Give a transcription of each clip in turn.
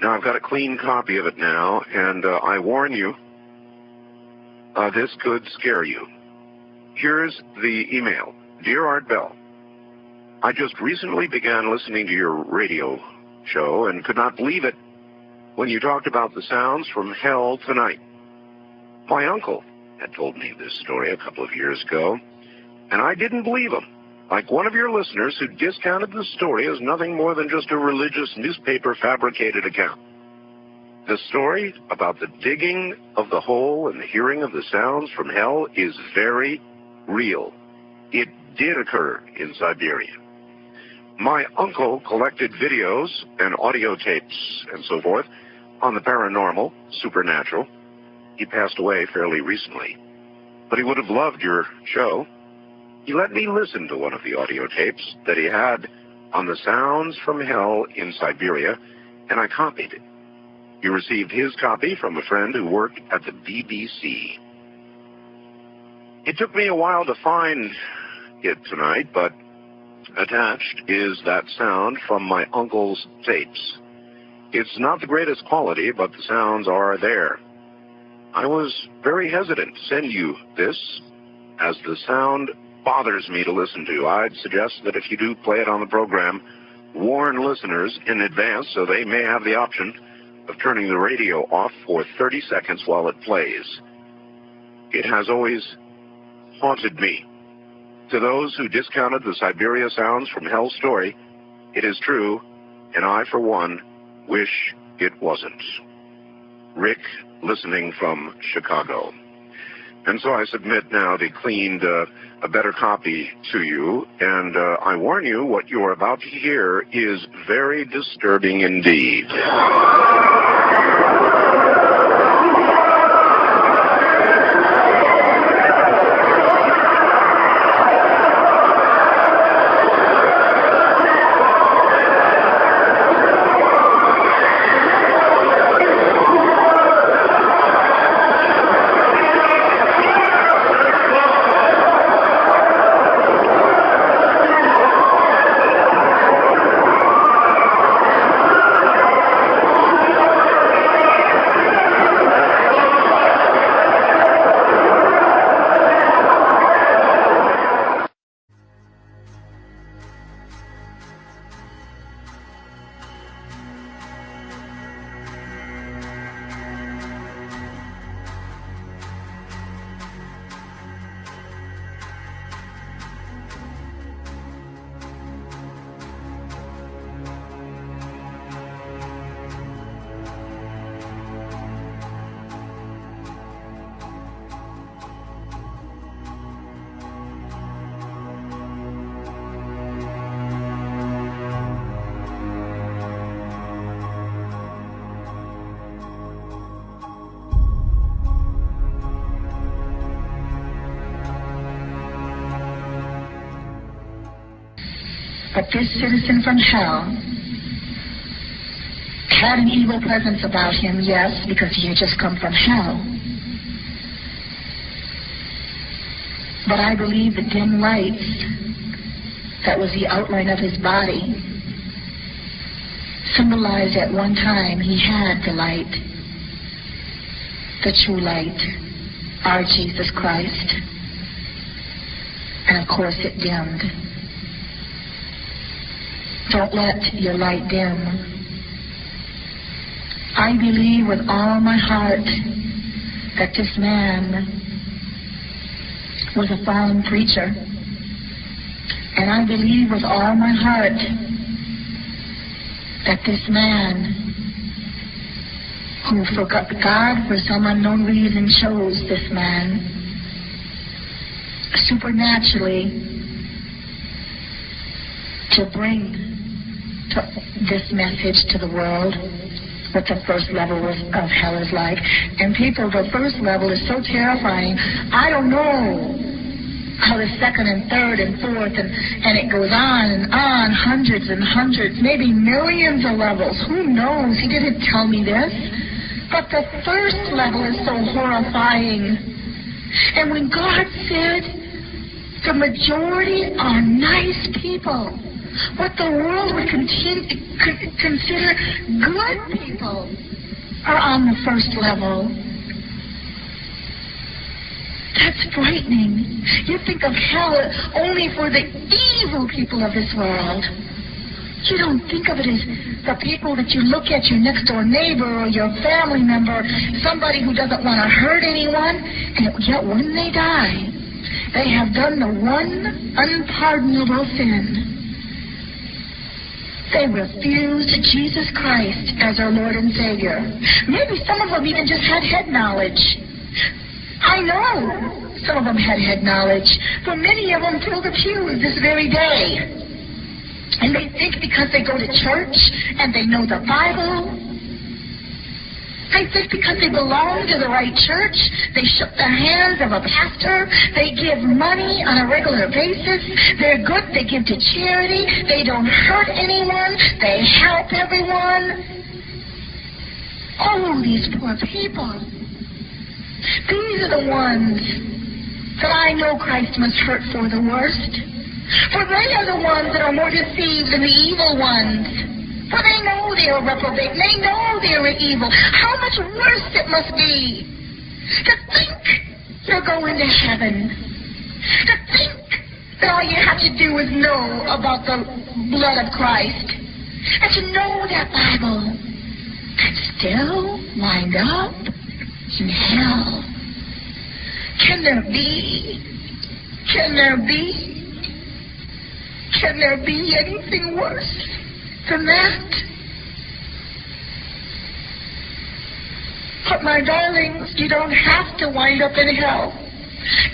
Now, I've got a clean copy of it now, and I warn you, this could scare you. Here's the email. Dear Art Bell, I just recently began listening to your radio show and could not believe it when you talked about the sounds from hell tonight. My uncle had told me this story a couple of years ago, and I didn't believe him. Like one of your listeners who discounted the story as nothing more than just a religious newspaper fabricated account. The story about the digging of the hole and the hearing of the sounds from hell is very real. It did occur in Siberia. My uncle collected videos and audio tapes and so forth on the paranormal, supernatural. He passed away fairly recently, but he would have loved your show. He let me listen to one of the audio tapes that he had on the sounds from hell in Siberia, and I copied it. He received his copy from a friend who worked at the BBC. It took me a while to find it tonight, but attached is that sound from my uncle's tapes. It's not the greatest quality, but the sounds are there. I was very hesitant to send you this, as the sound bothers me to listen to. I'd suggest that if you do play it on the program, warn listeners in advance so they may have the option of turning the radio off for 30 seconds while it plays. It has always haunted me. To those who discounted the Siberia sounds from hell story, it is true, and I, for one, wish it wasn't. Rick, listening from Chicago. And so I submit now the cleaned, a better copy to you, and I warn you, what you're about to hear is very disturbing indeed. But this citizen from hell had an evil presence about him, yes, because he had just come from hell. But I believe the dim lights, that was the outline of his body, symbolized at one time he had the light, the true light, our Jesus Christ. And of course it dimmed. Don't let your light dim. I believe with all my heart that this man was a fallen preacher. And I believe with all my heart that this man who forgot God for some unknown reason chose this man supernaturally to bring this message to the world, what the first level of hell is like. And people, the first level is so terrifying. I don't know how the second and third and fourth and it goes on, hundreds and hundreds, maybe millions of levels. Who knows? He didn't tell me this. But the first level is so horrifying. And when God said the majority are nice people, what the world would consider good people are on the first level. That's frightening. You think of hell only for the evil people of this world. You don't think of it as the people that you look at, your next door neighbor or your family member, somebody who doesn't want to hurt anyone, and yet when they die, they have done the one unpardonable sin. They refused Jesus Christ as our Lord and Savior. Maybe some of them even just had head knowledge. I know some of them had head knowledge, for many of them fill the pews this very day. And they think because they go to church and they know the Bible, they think because they belong to the right church, they shook the hands of a pastor, they give money on a regular basis, they're good, they give to charity, they don't hurt anyone, they help everyone. Oh, these poor people. These are the ones that I know Christ must hurt for the worst. For they are the ones that are more deceived than the evil ones. For they know they are reprobate. They know they are evil. How much worse it must be to think you're going to heaven. To think that all you have to do is know about the blood of Christ. And to know that Bible. And still wind up in hell. Can there be anything worse than that? But my darlings, you don't have to wind up in hell.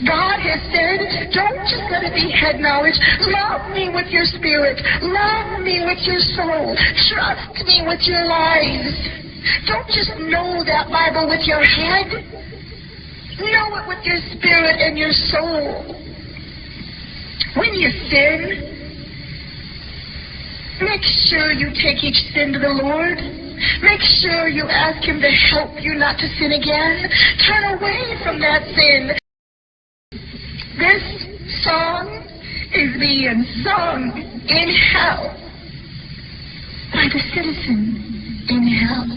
God has said, don't just let it be head knowledge. Love me with your spirit. Love me with your soul. Trust me with your lives. Don't just know that Bible with your head. Know it with your spirit and your soul. When you sin, make sure you take each sin to the Lord. Make sure you ask Him to help you not to sin again. Turn away from that sin. This song is being sung in hell by the citizen in hell.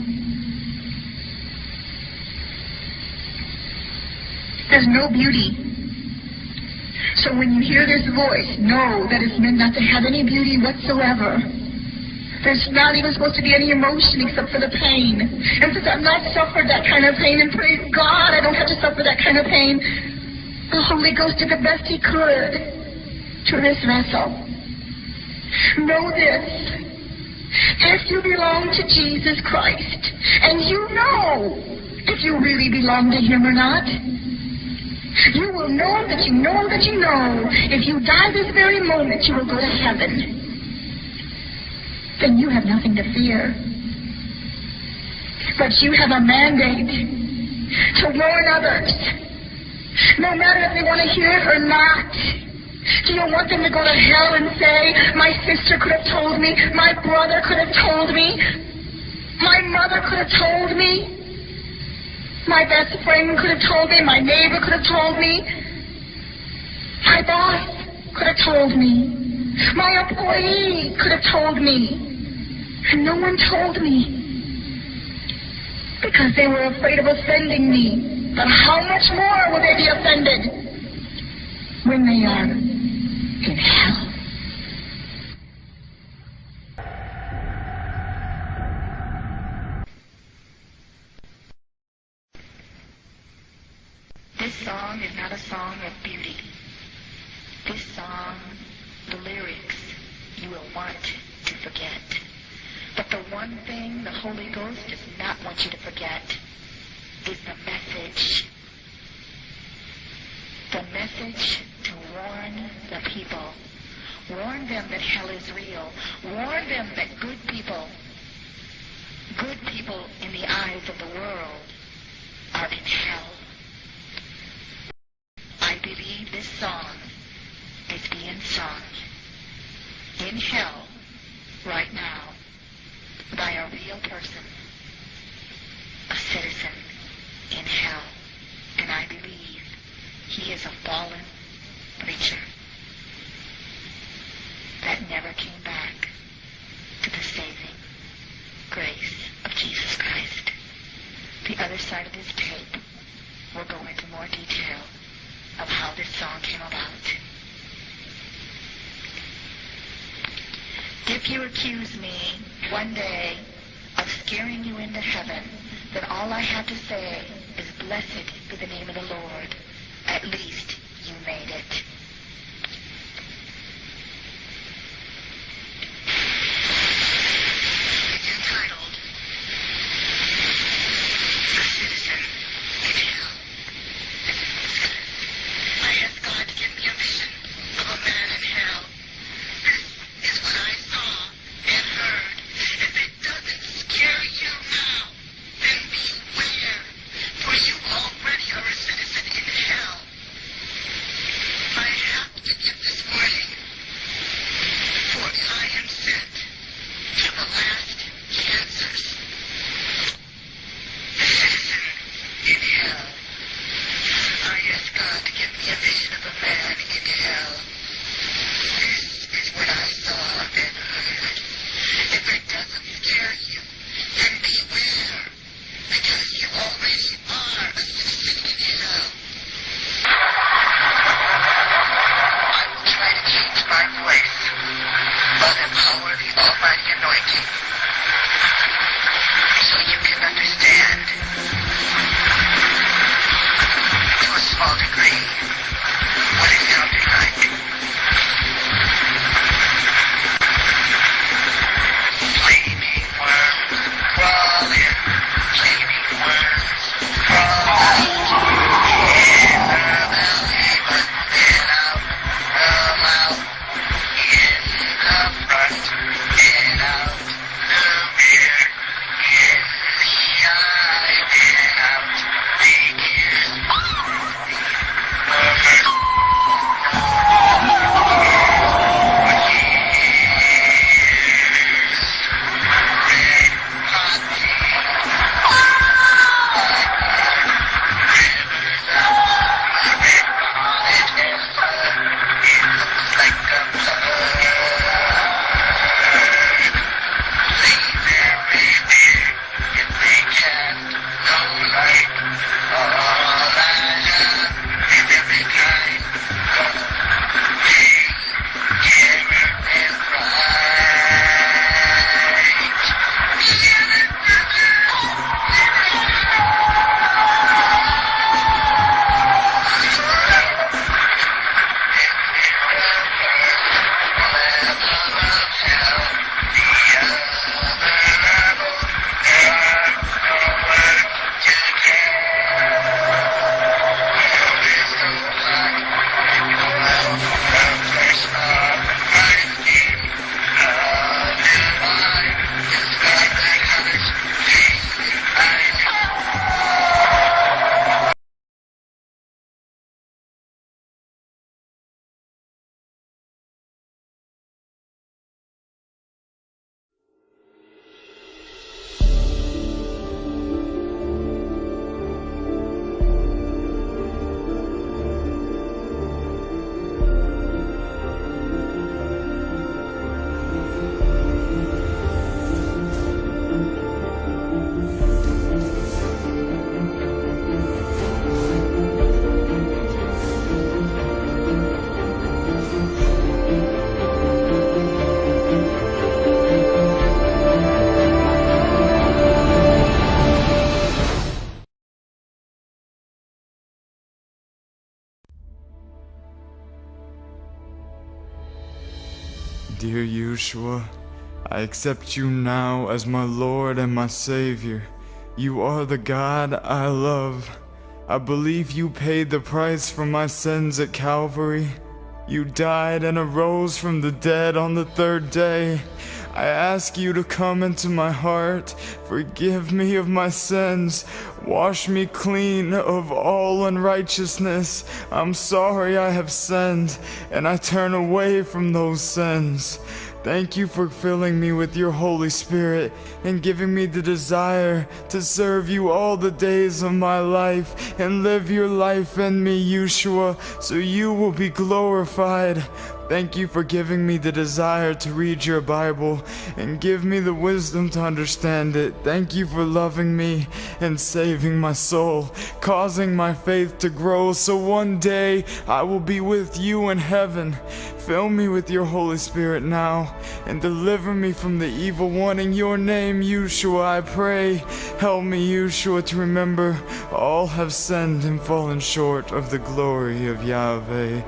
There's no beauty. So when you hear this voice, know that it's meant not to have any beauty whatsoever. There's not even supposed to be any emotion except for the pain. And since I've not suffered that kind of pain, and praise God, I don't have to suffer that kind of pain, the Holy Ghost did the best He could to this vessel. Know this. If you belong to Jesus Christ, and you know if you really belong to Him or not, you will know that you know that you know if you die this very moment, you will go to heaven. Then you have nothing to fear. But you have a mandate to warn others, no matter if they want to hear it or not. Do you want them to go to hell and say, my sister could have told me, my brother could have told me, my mother could have told me, my best friend could have told me, my neighbor could have told me, my boss could have told me, my employee could have told me, and no one told me because they were afraid of offending me. But how much more will they be offended when they are in hell? This song is not a song of beauty. This song, the lyrics, you will want to forget. But the one thing the Holy Ghost does not want you to forget is the message. The message to warn the people. Warn them that hell is real. Warn them that good people in the eyes of the world, are in hell. I believe this song is being sung in hell right now by a real person, a citizen in hell. And I believe he is a fallen preacher that never came back. If you accuse me one day of scaring you into heaven, then all I have to say is blessed be the name of the Lord. At least you made it. It's entitled, A Citizen in Hell. I asked God to give me a vision of a man in hell. This is what I saw and heard. If it doesn't scare you now, then beware, for you already are a citizen in hell. I have to give this warning, for I am sent to the last cancers. A citizen in hell. I asked God to give me a vision of a man in hell. This is what I saw and heard. If it doesn't scare you, then beware, because you already are a citizen in hell. I will try to change my voice, but empower the almighty anointing, so you can understand, to a small degree, what it sounded like. Flaming worms crawl in, flaming worms crawl out. In the belly, but then out the mouth. In the front and out the rear. In the eye and out the ears. Dear Yeshua, I accept you now as my Lord and my Savior. You are the God I love. I believe you paid the price for my sins at Calvary. You died and arose from the dead on the third day. I ask you to come into my heart, forgive me of my sins, wash me clean of all unrighteousness. I'm sorry I have sinned, and I turn away from those sins. Thank you for filling me with your Holy Spirit and giving me the desire to serve you all the days of my life and live your life in me, Yeshua, so you will be glorified. Thank you for giving me the desire to read your Bible and give me the wisdom to understand it. Thank you for loving me and saving my soul, causing my faith to grow so one day I will be with you in heaven. Fill me with your Holy Spirit now and deliver me from the evil one. In your name, Yeshua, I pray. Help me, Yeshua, to remember all have sinned and fallen short of the glory of Yahweh.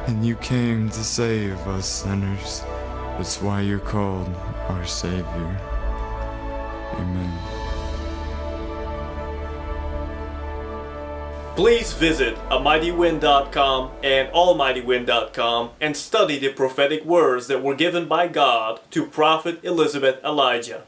And you came to save us sinners. That's why you're called our Savior. Amen. Please visit amightywind.com and almightywind.com and study the prophetic words that were given by God to Prophet Elizabeth Elijah.